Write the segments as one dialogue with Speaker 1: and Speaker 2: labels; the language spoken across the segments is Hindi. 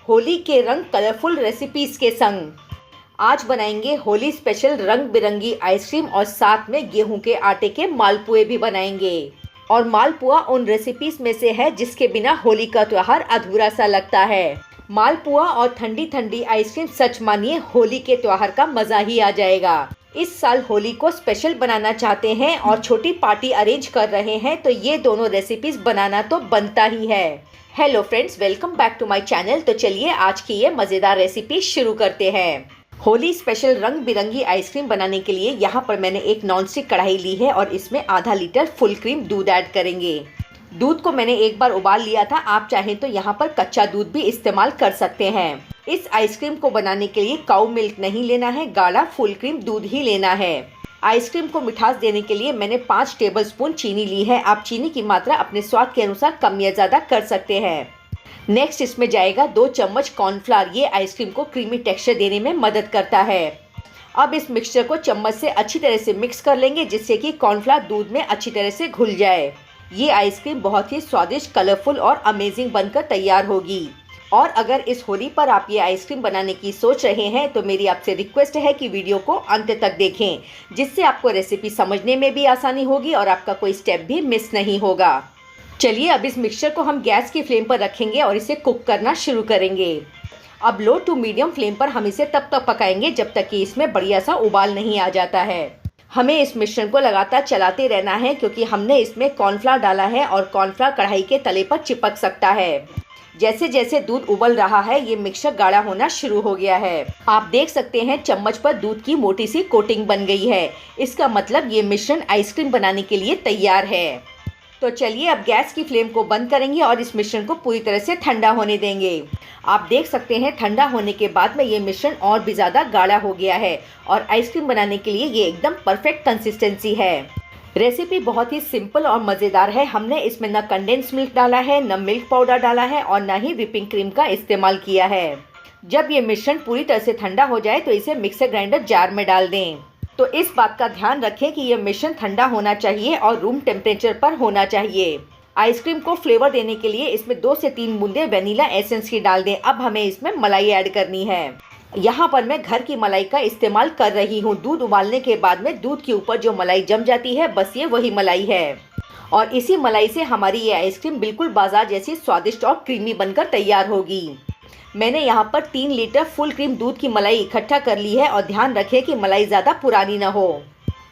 Speaker 1: होली के रंग कलरफुल रेसिपीज के संग। आज बनाएंगे होली स्पेशल रंग बिरंगी आइसक्रीम और साथ में गेहूं के आटे के मालपुए भी बनाएंगे। और मालपुआ उन रेसिपीज में से है जिसके बिना होली का त्योहार अधूरा सा लगता है। मालपुआ और ठंडी ठंडी आइसक्रीम, सच मानिए होली के त्योहार का मजा ही आ जाएगा। इस साल होली को स्पेशल बनाना चाहते हैं और छोटी पार्टी अरेंज कर रहे हैं तो ये दोनों रेसिपीज बनाना तो बनता ही है। Hello friends, welcome back to my channel. तो चलिए आज की ये मज़ेदार रेसिपी शुरू करते हैं। होली स्पेशल रंग बिरंगी आइसक्रीम बनाने के लिए यहाँ पर मैंने एक नॉनस्टिक कढ़ाई ली है और इसमें आधा लीटर फुल क्रीम दूध ऐड करेंगे। दूध को मैंने एक बार उबाल लिया था, आप चाहें तो यहाँ पर कच्चा दूध भी इस्तेमाल कर सकते हैं। इस आइसक्रीम को बनाने के लिए काऊ मिल्क नहीं लेना है, गाढ़ा फुल क्रीम दूध ही लेना है। आइसक्रीम को मिठास देने के लिए मैंने 5 टेबलस्पून चीनी ली है। आप चीनी की मात्रा अपने स्वाद के अनुसार कम या ज़्यादा कर सकते हैं। नेक्स्ट इसमें जाएगा 2 चम्मच कॉर्नफ्लावर। ये आइसक्रीम को क्रीमी टेक्सचर देने में मदद करता है। अब इस मिक्सचर को चम्मच से अच्छी तरह से मिक्स कर लेंगे जिससे कि कॉर्नफ्लावर दूध में अच्छी तरह से घुल जाए। ये आइसक्रीम बहुत ही स्वादिष्ट, कलरफुल और अमेजिंग बनकर तैयार होगी। और अगर इस होली पर आप ये आइसक्रीम बनाने की सोच रहे हैं तो मेरी आपसे रिक्वेस्ट है कि वीडियो को अंत तक देखें, जिससे आपको रेसिपी समझने में भी आसानी होगी और आपका कोई स्टेप भी मिस नहीं होगा। चलिए अब इस मिक्सचर को हम गैस की फ्लेम पर रखेंगे और इसे कुक करना शुरू करेंगे। अब लो टू मीडियम फ्लेम पर हम इसे तब तक पकाएंगे जब तक कि इसमें बढ़िया सा उबाल नहीं आ जाता है। हमें इस मिश्रण को लगातार चलाते रहना है क्योंकि हमने इसमें कॉर्नफ्लावर डाला है और कॉर्नफ्लावर कढ़ाई के तले पर चिपक सकता है। जैसे जैसे दूध उबल रहा है ये मिक्सचर गाढ़ा होना शुरू हो गया है। आप देख सकते हैं चम्मच पर दूध की मोटी सी कोटिंग बन गई है। इसका मतलब ये मिश्रण आइसक्रीम बनाने के लिए तैयार है। तो चलिए अब गैस की फ्लेम को बंद करेंगे और इस मिश्रण को पूरी तरह से ठंडा होने देंगे। आप देख सकते हैं ठंडा होने के बाद में ये मिश्रण और भी ज़्यादा गाढ़ा हो गया है और आइसक्रीम बनाने के लिए ये एकदम परफेक्ट कंसिस्टेंसी है। रेसिपी बहुत ही सिंपल और मज़ेदार है। हमने इसमें न कंडेंस मिल्क डाला है, न मिल्क पाउडर डाला है और न ही व्हिपिंग क्रीम का इस्तेमाल किया है। जब ये मिश्रण पूरी तरह से ठंडा हो जाए तो इसे मिक्सर ग्राइंडर जार में डाल दें। तो इस बात का ध्यान रखें कि ये मिश्रण ठंडा होना चाहिए और रूम टेम्परेचर पर होना चाहिए। आइसक्रीम को फ्लेवर देने के लिए इसमें 2 से 3 बूंदे वेनिला एसेंस की डाल दें। अब हमें इसमें मलाई ऐड करनी है। यहाँ पर मैं घर की मलाई का इस्तेमाल कर रही हूँ। दूध उबालने के बाद में दूध के ऊपर जो मलाई जम जाती है बस ये वही मलाई है। और इसी मलाई से हमारी ये आइसक्रीम बिल्कुल बाजार जैसी स्वादिष्ट और क्रीमी बनकर तैयार होगी। मैंने यहाँ पर 3 लीटर फुल क्रीम दूध की मलाई इकट्ठा कर ली है और ध्यान रखें कि मलाई ज़्यादा पुरानी ना हो।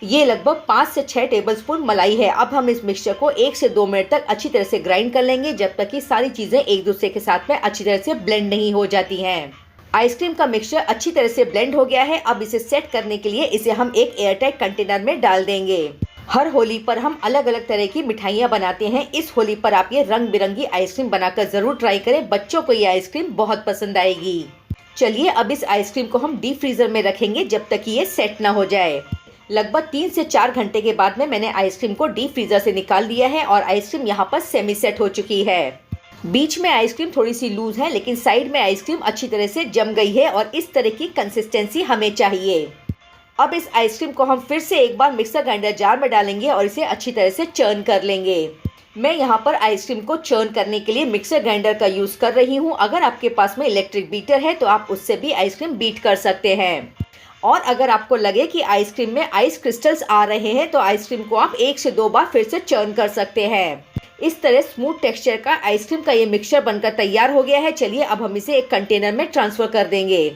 Speaker 1: ये लगभग 5 से 6 टेबलस्पून मलाई है। अब हम इस मिक्सचर को 1 से 2 मिनट तक अच्छी तरह से ग्राइंड कर लेंगे जब तक कि सारी चीज़ें एक दूसरे के साथ में अच्छी तरह से ब्लेंड नहीं हो जाती हैं। आइसक्रीम का मिक्सचर अच्छी तरह से ब्लेंड हो गया है। अब इसे सेट करने के लिए इसे हम एक एयरटाइट कंटेनर में डाल देंगे। हर होली पर हम अलग अलग तरह की मिठाइयाँ बनाते हैं। इस होली पर आप ये रंग बिरंगी आइसक्रीम बनाकर ज़रूर ट्राई करें। बच्चों को ये आइसक्रीम बहुत पसंद आएगी। चलिए अब इस आइसक्रीम को हम डीप फ्रीज़र में रखेंगे जब तक कि ये सेट ना हो जाए। लगभग 3 से 4 घंटे के बाद में मैंने आइसक्रीम को डीप फ्रीज़र से निकाल लिया है और आइसक्रीम यहाँ पर सेमी सेट हो चुकी है। बीच में आइसक्रीम थोड़ी सी लूज है लेकिन साइड में आइसक्रीम अच्छी तरह से जम गई है और इस तरह की कंसिस्टेंसी हमें चाहिए। अब इस आइसक्रीम को हम फिर से एक बार मिक्सर ग्राइंडर जार में डालेंगे और इसे अच्छी तरह से चर्न कर लेंगे। मैं यहाँ पर आइसक्रीम को चर्न करने के लिए मिक्सर ग्राइंडर का यूज़ कर रही हूँ। अगर आपके पास में इलेक्ट्रिक बीटर है तो आप उससे भी आइसक्रीम बीट कर सकते हैं। और अगर आपको लगे कि आइसक्रीम में आइस क्रिस्टल्स आ रहे हैं तो आइसक्रीम को आप 1 से 2 बार फिर से चर्न कर सकते हैं। इस तरह स्मूथ टेक्सचर का आइसक्रीम का ये मिक्सचर बनकर तैयार हो गया है। चलिए अब हम इसे एक कंटेनर में ट्रांसफ़र कर देंगे।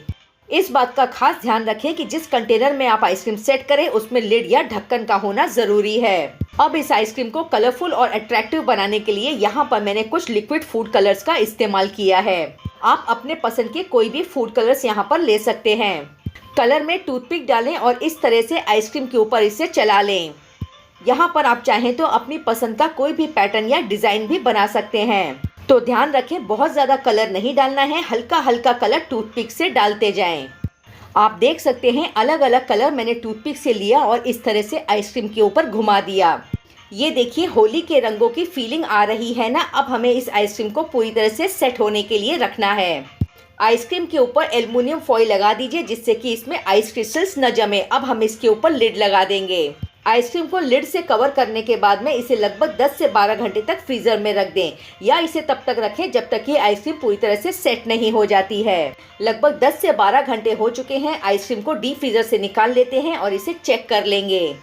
Speaker 1: इस बात का खास ध्यान रखें कि जिस कंटेनर में आप आइसक्रीम सेट करें उसमें लिड या ढक्कन का होना ज़रूरी है। अब इस आइसक्रीम को कलरफुल और अट्रैक्टिव बनाने के लिए यहाँ पर मैंने कुछ लिक्विड फूड कलर्स का इस्तेमाल किया है। आप अपने पसंद के कोई भी फूड कलर्स यहाँ पर ले सकते हैं। कलर में टूथपिक डालें और इस तरह से आइसक्रीम के ऊपर इसे चला लें। यहाँ पर आप चाहें तो अपनी पसंद का कोई भी पैटर्न या डिज़ाइन भी बना सकते हैं। तो ध्यान रखें बहुत ज़्यादा कलर नहीं डालना है, हल्का हल्का कलर टूथपिक से डालते जाएं। आप देख सकते हैं अलग अलग कलर मैंने टूथपिक से लिया और इस तरह से आइसक्रीम के ऊपर घुमा दिया। ये देखिए होली के रंगों की फीलिंग आ रही है ना। अब हमें इस आइसक्रीम को पूरी तरह से सेट होने के लिए रखना है। आइसक्रीम के ऊपर एल्युमिनियम फॉइल लगा दीजिए जिससे कि इसमें आइस क्रिस्टल्स न जमे। अब हम इसके ऊपर लिड लगा देंगे। आइसक्रीम को लिड से कवर करने के बाद में इसे लगभग 10 से 12 घंटे तक फ्रीजर में रख दें या इसे तब तक रखें जब तक कि आइसक्रीम पूरी तरह से सेट नहीं हो जाती है। लगभग 10 से 12 घंटे हो चुके हैं। आइसक्रीम को डीप फ्रीजर से निकाल लेते हैं और इसे चेक कर लेंगे।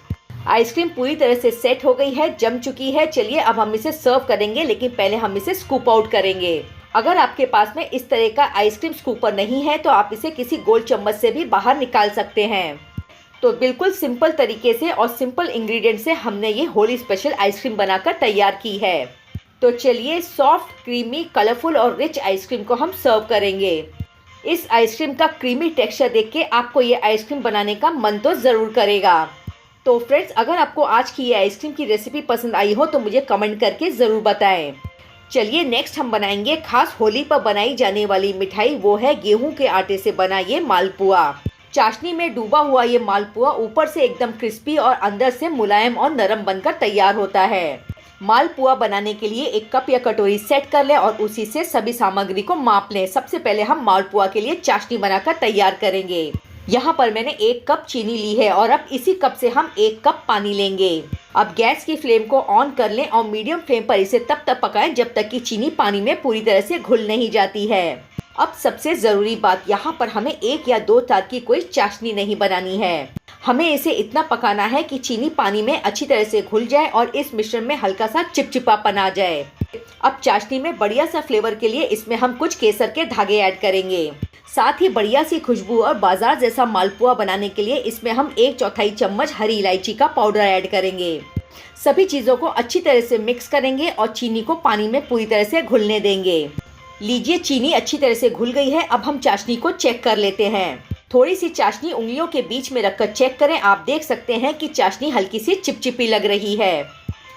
Speaker 1: आइसक्रीम पूरी तरह से सेट हो गई है, जम चुकी है। चलिए अब हम इसे सर्व करेंगे, लेकिन पहले हम इसे स्कूप आउट करेंगे। अगर आपके पास में इस तरह का आइसक्रीम स्कूपर नहीं है तो आप इसे किसी गोल चम्मच से भी बाहर निकाल सकते हैं। तो बिल्कुल सिंपल तरीके से और सिंपल इंग्रेडिएंट से हमने ये होली स्पेशल आइसक्रीम बनाकर तैयार की है। तो चलिए सॉफ्ट, क्रीमी, कलरफुल और रिच आइसक्रीम को हम सर्व करेंगे। इस आइसक्रीम का क्रीमी टेक्सचर देख के आपको ये आइसक्रीम बनाने का मन तो ज़रूर करेगा। तो फ्रेंड्स, अगर आपको आज की ये आइसक्रीम की रेसिपी पसंद आई हो तो मुझे कमेंट करके ज़रूर बताएं। चलिए नेक्स्ट हम बनाएंगे खास होली पर बनाई जाने वाली मिठाई, वो है गेहूं के आटे से बना ये मालपुआ। चाशनी में डूबा हुआ ये मालपुआ ऊपर से एकदम क्रिस्पी और अंदर से मुलायम और नरम बनकर तैयार होता है। मालपुआ बनाने के लिए एक कप या कटोरी सेट कर लें और उसी से सभी सामग्री को माप लें। सबसे पहले हम मालपुआ के लिए चाशनी बनाकर तैयार करेंगे। यहाँ पर मैंने 1 कप चीनी ली है और अब इसी कप से हम 1 कप पानी लेंगे। अब गैस की फ्लेम को ऑन कर लें और मीडियम फ्लेम पर इसे तब तक पकाएं जब तक कि चीनी पानी में पूरी तरह से घुल नहीं जाती है। अब सबसे ज़रूरी बात, यहाँ पर हमें 1 या 2 तार की कोई चाशनी नहीं बनानी है। हमें इसे इतना पकाना है कि चीनी पानी में अच्छी तरह से घुल जाए और इस मिश्रण में हल्का सा चिपचिपापन आ जाए। अब चाशनी में बढ़िया सा फ्लेवर के लिए इसमें हम कुछ केसर के धागे ऐड करेंगे। साथ ही बढ़िया सी खुशबू और बाजार जैसा मालपुआ बनाने के लिए इसमें हम 1/4 चम्मच हरी इलायची का पाउडर ऐड करेंगे। सभी चीज़ों को अच्छी तरह से मिक्स करेंगे और चीनी को पानी में पूरी तरह से घुलने देंगे। लीजिए, चीनी अच्छी तरह से घुल गई है। अब हम चाशनी को चेक कर लेते हैं। थोड़ी सी चाशनी उंगलियों के बीच में रखकर चेक करें। आप देख सकते हैं कि चाशनी हल्की सी चिपचिपी लग रही है,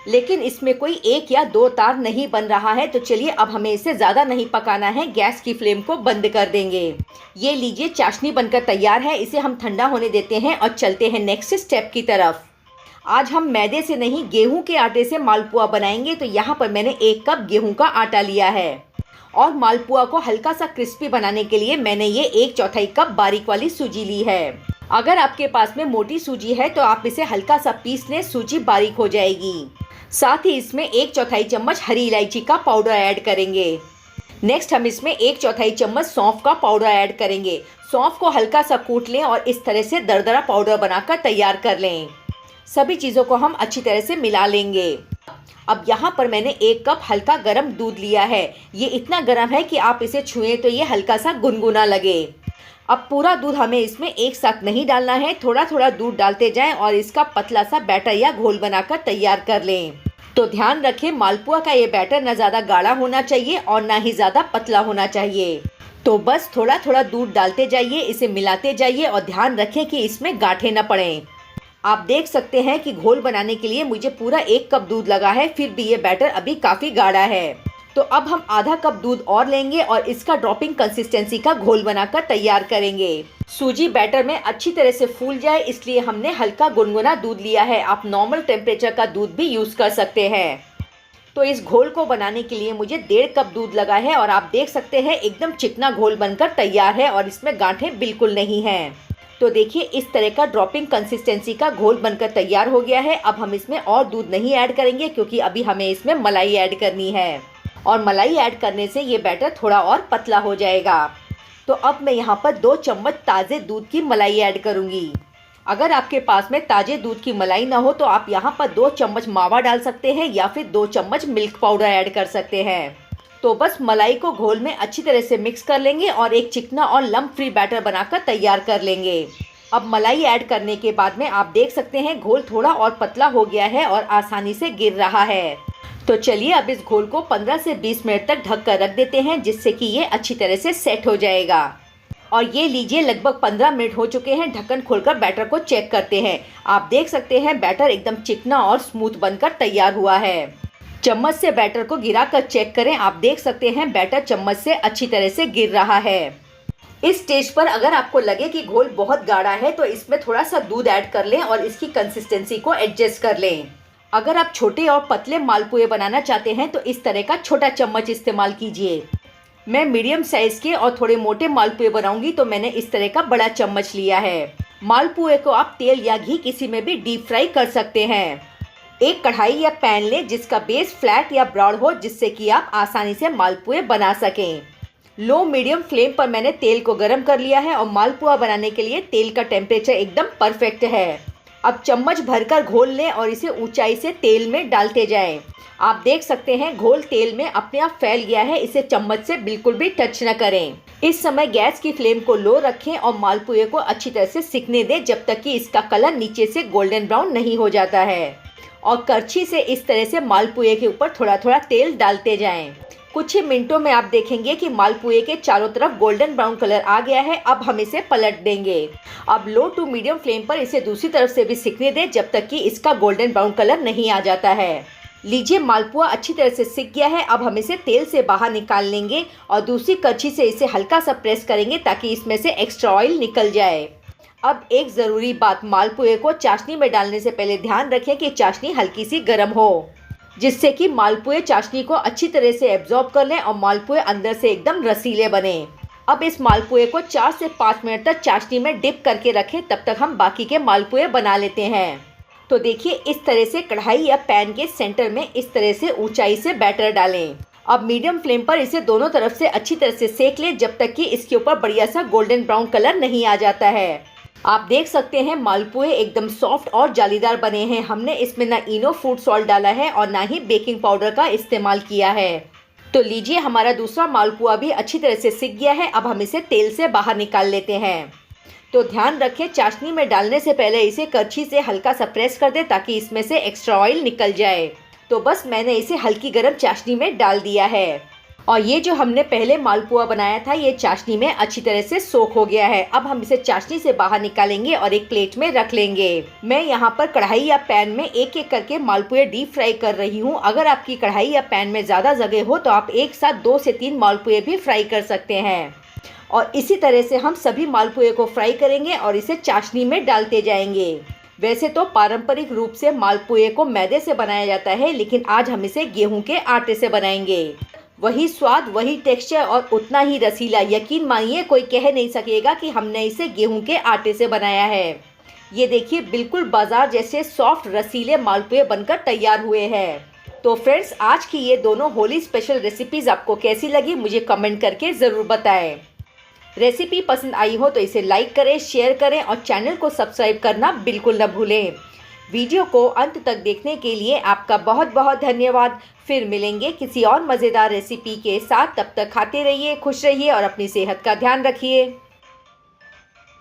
Speaker 1: लेकिन इसमें कोई 1 या 2 तार नहीं बन रहा है। तो चलिए अब हमें इसे ज़्यादा नहीं पकाना है, गैस की फ्लेम को बंद कर देंगे। ये लीजिए, चाशनी बनकर तैयार है। इसे हम ठंडा होने देते हैं और चलते हैं नेक्स्ट स्टेप की तरफ। आज हम मैदे से नहीं, गेहूं के आटे से मालपुआ बनाएंगे। तो यहाँ पर मैंने 1 कप गेहूं का आटा लिया है और मालपुआ को हल्का सा क्रिस्पी बनाने के लिए मैंने ये 1/4 कप बारीक वाली सूजी ली है। अगर आपके पास में मोटी सूजी है तो आप इसे हल्का सा पीस लें, सूजी बारीक हो जाएगी। साथ ही इसमें 1/4 चम्मच हरी इलायची का पाउडर ऐड करेंगे। नेक्स्ट हम इसमें 1/4 चम्मच सौंफ का पाउडर ऐड करेंगे। सौंफ को हल्का सा कूट लें और इस तरह से दरदरा पाउडर बनाकर तैयार कर लें। सभी चीज़ों को हम अच्छी तरह से मिला लेंगे। अब यहाँ पर मैंने 1 कप हल्का गर्म दूध लिया है। ये इतना गर्म है कि आप इसे छुएं तो ये हल्का सा गुनगुना लगे। अब पूरा दूध हमें इसमें एक साथ नहीं डालना है, थोड़ा थोड़ा दूध डालते जाएं और इसका पतला सा बैटर या घोल बनाकर तैयार कर लें। तो ध्यान रखें, मालपुआ का ये बैटर ना ज़्यादा गाढ़ा होना चाहिए और ना ही ज़्यादा पतला होना चाहिए। तो बस थोड़ा थोड़ा दूध डालते जाइए, इसे मिलाते जाइए और ध्यान रखें कि इसमें गांठें न पड़ें। आप देख सकते हैं कि घोल बनाने के लिए मुझे पूरा 1 कप दूध लगा है, फिर भी ये बैटर अभी काफ़ी गाढ़ा है। तो अब हम आधा कप दूध और लेंगे और इसका ड्रॉपिंग कंसिस्टेंसी का घोल बनाकर तैयार करेंगे। सूजी बैटर में अच्छी तरह से फूल जाए इसलिए हमने हल्का गुनगुना दूध लिया है। आप नॉर्मल टेम्परेचर का दूध भी यूज़ कर सकते हैं। तो इस घोल को बनाने के लिए मुझे 1.5 कप दूध लगा है और आप देख सकते हैं एकदम चिकना घोल बनकर तैयार है और इसमें गांठें बिल्कुल नहीं हैं। तो देखिए, इस तरह का ड्रॉपिंग कंसिस्टेंसी का घोल बनकर तैयार हो गया है। अब हम इसमें और दूध नहीं ऐड करेंगे क्योंकि अभी हमें इसमें मलाई ऐड करनी है और मलाई ऐड करने से ये बैटर थोड़ा और पतला हो जाएगा। तो अब मैं यहाँ पर 2 चम्मच ताज़े दूध की मलाई ऐड करूँगी। अगर आपके पास में ताज़े दूध की मलाई ना हो तो आप यहाँ पर 2 चम्मच मावा डाल सकते हैं या फिर 2 चम्मच मिल्क पाउडर ऐड कर सकते हैं। तो बस मलाई को घोल में अच्छी तरह से मिक्स कर लेंगे और एक चिकना और लम्प फ्री बैटर बनाकर तैयार कर लेंगे। अब मलाई ऐड करने के बाद में आप देख सकते हैं घोल थोड़ा और पतला हो गया है और आसानी से गिर रहा है। तो चलिए अब इस घोल को 15 से 20 मिनट तक ढक कर रख देते हैं जिससे कि ये अच्छी तरह से सेट हो जाएगा। और ये लीजिए, लगभग 15 मिनट हो चुके हैं। ढक्कन खोलकर बैटर को चेक करते हैं। आप देख सकते हैं बैटर एकदम चिकना और स्मूथ बनकर तैयार हुआ है। चम्मच से बैटर को गिराकर चेक करें। आप देख सकते हैं बैटर चम्मच से अच्छी तरह से गिर रहा है। इस स्टेज पर अगर आपको लगे कि घोल बहुत गाढ़ा है तो इसमें थोड़ा सा दूध ऐड कर लें और इसकी कंसिस्टेंसी को एडजस्ट कर लें। अगर आप छोटे और पतले मालपुए बनाना चाहते हैं तो इस तरह का छोटा चम्मच इस्तेमाल कीजिए। मैं मीडियम साइज़ के और थोड़े मोटे मालपुए बनाऊंगी तो मैंने इस तरह का बड़ा चम्मच लिया है। मालपुए को आप तेल या घी किसी में भी डीप फ्राई कर सकते हैं। एक कढ़ाई या पैन लें जिसका बेस फ्लैट या ब्रॉड हो, जिससे कि आप आसानी से मालपुए बना सकें। लो मीडियम फ्लेम पर मैंने तेल को गर्म कर लिया है और मालपुआ बनाने के लिए तेल का टेम्परेचर एकदम परफेक्ट है। अब चम्मच भरकर घोल लें और इसे ऊंचाई से तेल में डालते जाएं। आप देख सकते हैं घोल तेल में अपने आप फैल गया है, इसे चम्मच से बिल्कुल भी टच न करें। इस समय गैस की फ्लेम को लो रखें और मालपुए को अच्छी तरह से सिकने दें जब तक कि इसका कलर नीचे से गोल्डन ब्राउन नहीं हो जाता है। और करछी से इस तरह से मालपुए के ऊपर थोड़ा थोड़ा तेल डालते जाएं। कुछ ही मिनटों में आप देखेंगे कि मालपुए के चारों तरफ गोल्डन ब्राउन कलर आ गया है। अब हम इसे पलट देंगे। अब लो टू मीडियम फ्लेम पर इसे दूसरी तरफ से भी सिकने दें जब तक कि इसका गोल्डन ब्राउन कलर नहीं आ जाता है। लीजिए, मालपुआ अच्छी तरह से सिक गया है। अब हम इसे तेल से बाहर निकाल लेंगे और दूसरी करछी से इसे हल्का सा प्रेस करेंगे ताकि इसमें से एक्स्ट्रा ऑयल निकल जाए। अब एक ज़रूरी बात, मालपुए को चाशनी में डालने से पहले ध्यान रखें कि चाशनी हल्की सी गर्म हो, जिससे कि मालपुए चाशनी को अच्छी तरह से एब्जॉर्ब कर लें और मालपुए अंदर से एकदम रसीले बने। अब इस मालपुए को 4 से 5 मिनट तक चाशनी में डिप करके रखें, तब तक हम बाकी के मालपुए बना लेते हैं। तो देखिए, इस तरह से कढ़ाई या पैन के सेंटर में इस तरह से ऊंचाई से बैटर डालें। अब मीडियम फ्लेम पर इसे दोनों तरफ से अच्छी तरह से सेक लें जब तक कि इसके ऊपर बढ़िया सा गोल्डन ब्राउन कलर नहीं आ जाता है। आप देख सकते हैं मालपुए एकदम सॉफ्ट और जालीदार बने हैं। हमने इसमें ना इनो फूड सॉल्ट डाला है और ना ही बेकिंग पाउडर का इस्तेमाल किया है। तो लीजिए, हमारा दूसरा मालपुआ भी अच्छी तरह से सिक गया है। अब हम इसे तेल से बाहर निकाल लेते हैं। तो ध्यान रखें, चाशनी में डालने से पहले इसे करछी से हल्का सा प्रेस कर दें ताकि इसमें से एक्स्ट्रा ऑयल निकल जाए। तो बस मैंने इसे हल्की गर्म चाशनी में डाल दिया है और ये जो हमने पहले मालपुआ बनाया था ये चाशनी में अच्छी तरह से सोख हो गया है। अब हम इसे चाशनी से बाहर निकालेंगे और एक प्लेट में रख लेंगे। मैं यहाँ पर कढ़ाई या पैन में एक एक करके मालपुए डीप फ्राई कर रही हूँ। अगर आपकी कढ़ाई या पैन में ज़्यादा जगह हो तो आप एक साथ 2 से 3 मालपुए भी फ्राई कर सकते हैं। और इसी तरह से हम सभी मालपुए को फ्राई करेंगे और इसे चाशनी में डालते जाएंगे। वैसे तो पारंपरिक रूप से मालपुए को मैदे से बनाया जाता है, लेकिन आज हम इसे गेहूं के आटे से बनाएंगे। वही स्वाद, वही टेक्सचर और उतना ही रसीला। यकीन मानिए, कोई कह नहीं सकेगा कि हमने इसे गेहूं के आटे से बनाया है। ये देखिए, बिल्कुल बाजार जैसे सॉफ्ट रसीले मालपुए बनकर तैयार हुए हैं। तो फ्रेंड्स, आज की ये दोनों होली स्पेशल रेसिपीज़ आपको कैसी लगी मुझे कमेंट करके ज़रूर बताएं। रेसिपी पसंद आई हो तो इसे लाइक करें, शेयर करें और चैनल को सब्सक्राइब करना बिल्कुल न भूलें। वीडियो को अंत तक देखने के लिए आपका बहुत बहुत धन्यवाद। फिर मिलेंगे किसी और मज़ेदार रेसिपी के साथ। तब तक खाते रहिए, खुश रहिए और अपनी सेहत का ध्यान रखिए।